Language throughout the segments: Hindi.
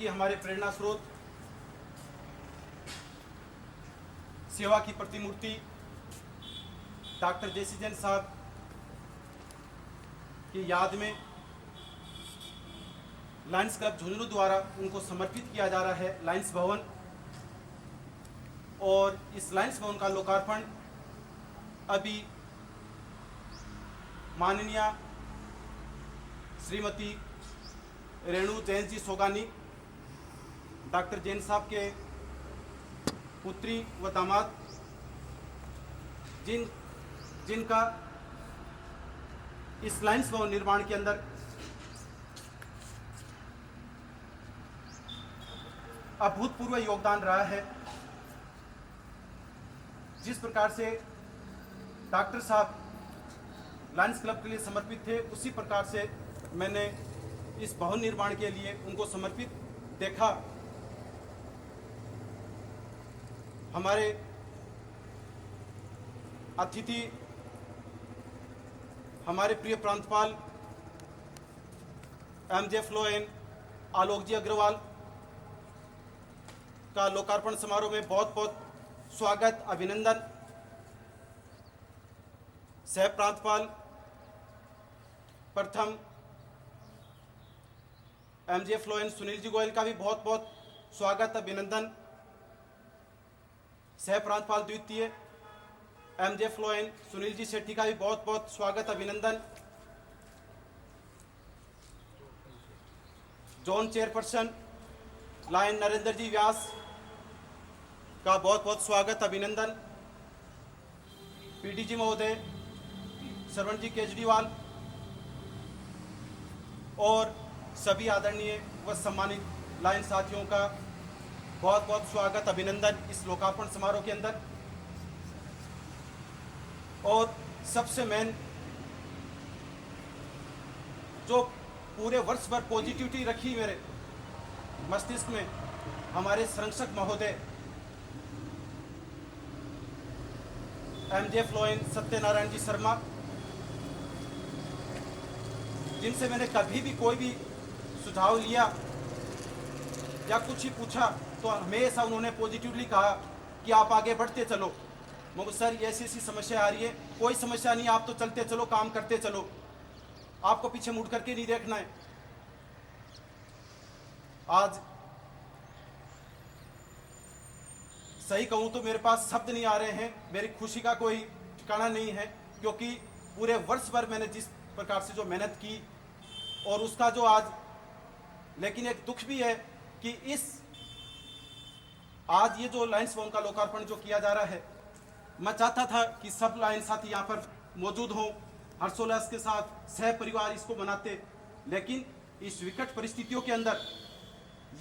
हमारे प्रेरणा स्रोत सेवा की प्रतिमूर्ति डॉक्टर जे.सी. जैन साहब की याद में लायंस क्लब झुंझुनू द्वारा उनको समर्पित किया जा रहा है लायंस भवन। और इस लायंस भवन का लोकार्पण अभी माननीय श्रीमती रेणु जैन जी सोगानी डॉक्टर जैन साहब के पुत्री व दामाद जिनका इस लाइन्स भवन निर्माण के अंदर अभूतपूर्व योगदान रहा है। जिस प्रकार से डॉक्टर साहब लायंस क्लब के लिए समर्पित थे, उसी प्रकार से मैंने इस भवन निर्माण के लिए उनको समर्पित देखा। हमारे अतिथि, हमारे प्रिय प्रांतपाल एमजे फ्लोएन आलोक जी अग्रवाल का लोकार्पण समारोह में बहुत बहुत स्वागत, अभिनंदन। सह प्रांतपाल प्रथम एमजे फ्लोएन सुनील जी गोयल का भी बहुत बहुत स्वागत, अभिनंदन। सह प्रांतपाल द्वितीय एमजे फ्लोएन सुनील जी शेट्टी का भी बहुत बहुत स्वागत, अभिनंदन। जोन चेयरपर्सन लायन नरेंद्र जी व्यास का बहुत बहुत स्वागत, अभिनंदन। पीडीजी महोदय श्रवण जी केजरीवाल और सभी आदरणीय व सम्मानित लायन साथियों का बहुत बहुत स्वागत, अभिनंदन इस लोकार्पण समारोह के अंदर। और सबसे मेन जो पूरे वर्ष भर पॉजिटिविटी रखी मेरे मस्तिष्क में, हमारे संरक्षक महोदय एमजे फ्लोएन सत्यनारायण जी शर्मा, जिनसे मैंने कभी भी कोई भी सुझाव लिया या कुछ ही पूछा तो हमेशा उन्होंने पॉजिटिवली कहा कि आप आगे बढ़ते चलो। मगर सर ऐसी ऐसी समस्या आ रही है, कोई समस्या नहीं, आप तो चलते चलो, काम करते चलो, आपको पीछे मुड़ करके नहीं देखना है। आज सही कहूं तो मेरे पास शब्द नहीं आ रहे हैं, मेरी खुशी का कोई ठिकाना नहीं है, क्योंकि पूरे वर्ष भर मैंने जिस प्रकार से जो मेहनत की और उसका जो आज, लेकिन एक दुख भी है कि आज ये जो लायंस भवन का लोकार्पण जो किया जा रहा है, मैं चाहता था कि सब लायन साथी यहाँ पर मौजूद हों, हर्षोल्लास के साथ सह परिवार इसको मनाते, लेकिन इस विकट परिस्थितियों के अंदर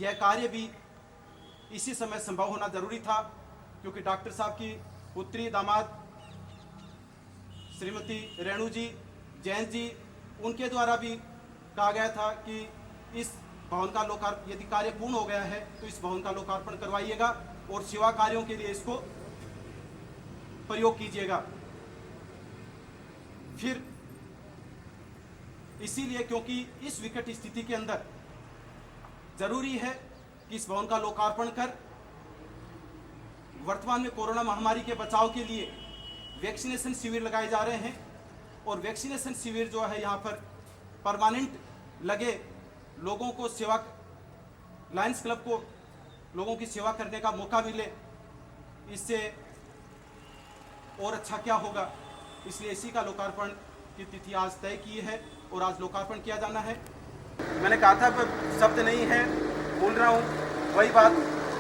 यह कार्य भी इसी समय संभव होना जरूरी था, क्योंकि डॉक्टर साहब की पुत्री दामाद श्रीमती रेणु जी जैन जी, उनके द्वारा भी कहा गया था कि इस भवन का लोकार्पण, यदि कार्य पूर्ण हो गया है तो इस भवन का लोकार्पण करवाइएगा और सेवा कार्यों के लिए इसको प्रयोग कीजिएगा। फिर इसीलिए, क्योंकि इस विकट स्थिति के अंदर जरूरी है कि इस भवन का लोकार्पण कर वर्तमान में कोरोना महामारी के बचाव के लिए वैक्सीनेशन शिविर लगाए जा रहे हैं, और वैक्सीनेशन शिविर जो है यहाँ पर परमानेंट लगे, लोगों को सेवा, लायंस क्लब को लोगों की सेवा करने का मौका मिले, इससे और अच्छा क्या होगा। इसलिए इसी का लोकार्पण की तिथि आज तय की है और आज लोकार्पण किया जाना है। मैंने कहा था पर शब्द नहीं है, बोल रहा हूँ वही बात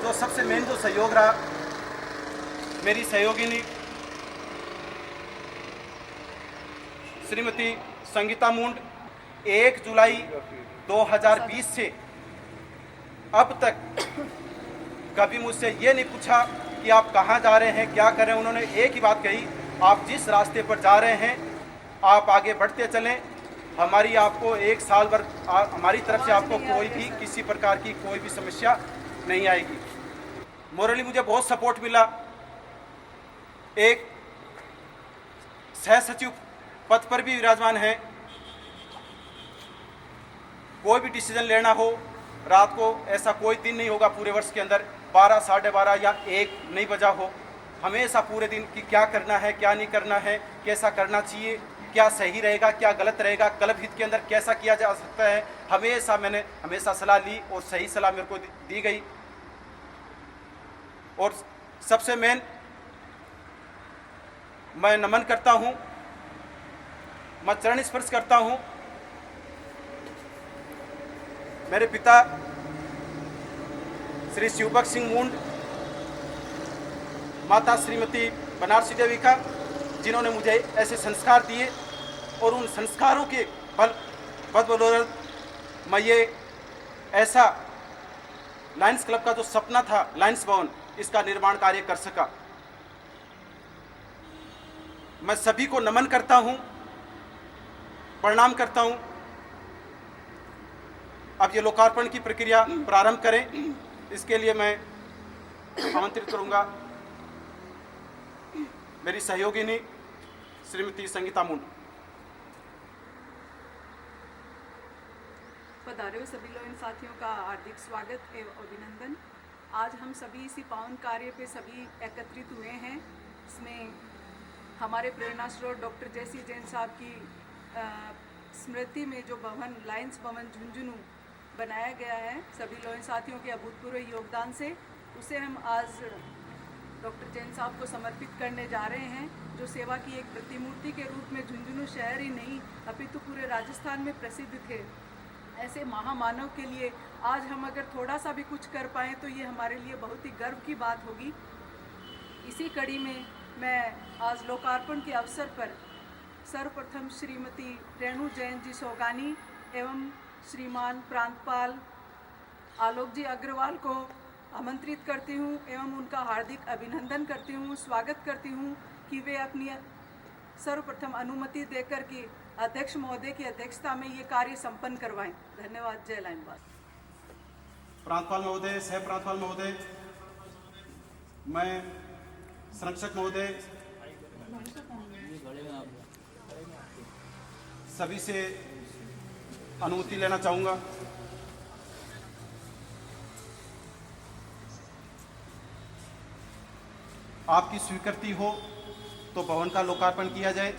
जो सबसे मेन जो सहयोग रहा, मेरी सहयोगिनी श्रीमती संगीता मुंड 1 जुलाई 2020 से अब तक कभी मुझसे ये नहीं पूछा कि आप कहाँ जा रहे हैं, क्या कर रहे हैं। उन्होंने एक ही बात कही, आप जिस रास्ते पर जा रहे हैं आप आगे बढ़ते चलें, हमारी आपको 1 साल भर हमारी तरफ से आपको कोई भी किसी प्रकार की कोई भी समस्या नहीं आएगी। मोरली मुझे बहुत सपोर्ट मिला। एक सह सचिव पद पर भी विराजमान है, कोई भी डिसीजन लेना हो रात को, ऐसा कोई दिन नहीं होगा पूरे वर्ष के अंदर 12, साढ़े 12 या 1 नहीं बजा हो, हमेशा पूरे दिन कि क्या करना है, क्या नहीं करना है, कैसा करना चाहिए, क्या सही रहेगा, क्या गलत रहेगा, क्लब हित के अंदर कैसा किया जा सकता है, मैंने हमेशा सलाह ली और सही सलाह मेरे को दी गई। और सबसे मेन मैं नमन करता हूं, मैं चरण स्पर्श करता हूं मेरे पिता श्री शिवभक्त सिंह मुंड, माता श्रीमती बनारसी देवी का, जिन्होंने मुझे ऐसे संस्कार दिए और उन संस्कारों के बदौलत मैं ये ऐसा लायंस क्लब का जो सपना था, लायंस भवन, इसका निर्माण कार्य कर सका। मैं सभी को नमन करता हूं, प्रणाम करता हूं। अब ये लोकार्पण की प्रक्रिया प्रारंभ करें, इसके लिए मैं आमंत्रित करूंगा मेरी सहयोगिनी श्रीमती संगीता मुंड। पधारे हुए सभी लोग साथियों का हार्दिक स्वागत एवं अभिनंदन। आज हम सभी इसी पावन कार्य पे सभी एकत्रित हुए हैं। इसमें हमारे प्रेरणा स्रोत डॉक्टर जयसी जैन साहब की स्मृति में जो भवन लायंस भवन झुंझुनू बनाया गया है, सभी लोग साथियों के अभूतपूर्व योगदान से उसे हम आज डॉक्टर जैन साहब को समर्पित करने जा रहे हैं, जो सेवा की एक प्रतिमूर्ति के रूप में झुंझुनू शहर ही नहीं अपितु पूरे राजस्थान में प्रसिद्ध थे। ऐसे महामानव के लिए आज हम अगर थोड़ा सा भी कुछ कर पाएँ तो ये हमारे लिए बहुत ही गर्व की बात होगी। इसी कड़ी में मैं आज लोकार्पण के अवसर पर सर्वप्रथम श्रीमती रेणु जैन जी सोगानी एवं श्रीमान प्रांतपाल आलोक जी अग्रवाल को आमंत्रित करती हूँ एवं उनका हार्दिक अभिनंदन करती हूँ, स्वागत करती हूँ कि वे अपनी सर्वप्रथम अनुमति देकर के अध्यक्ष महोदय की अध्यक्षता में ये कार्य संपन्न करवाएं। धन्यवाद। जय लाइनबाज। प्रांतपाल महोदय, सह प्रांतपाल महोदय, मैं संरक्षक महोदय, सभी से अनुमति लेना चाहूँगा। आपकी स्वीकृति हो तो भवन का लोकार्पण किया जाए।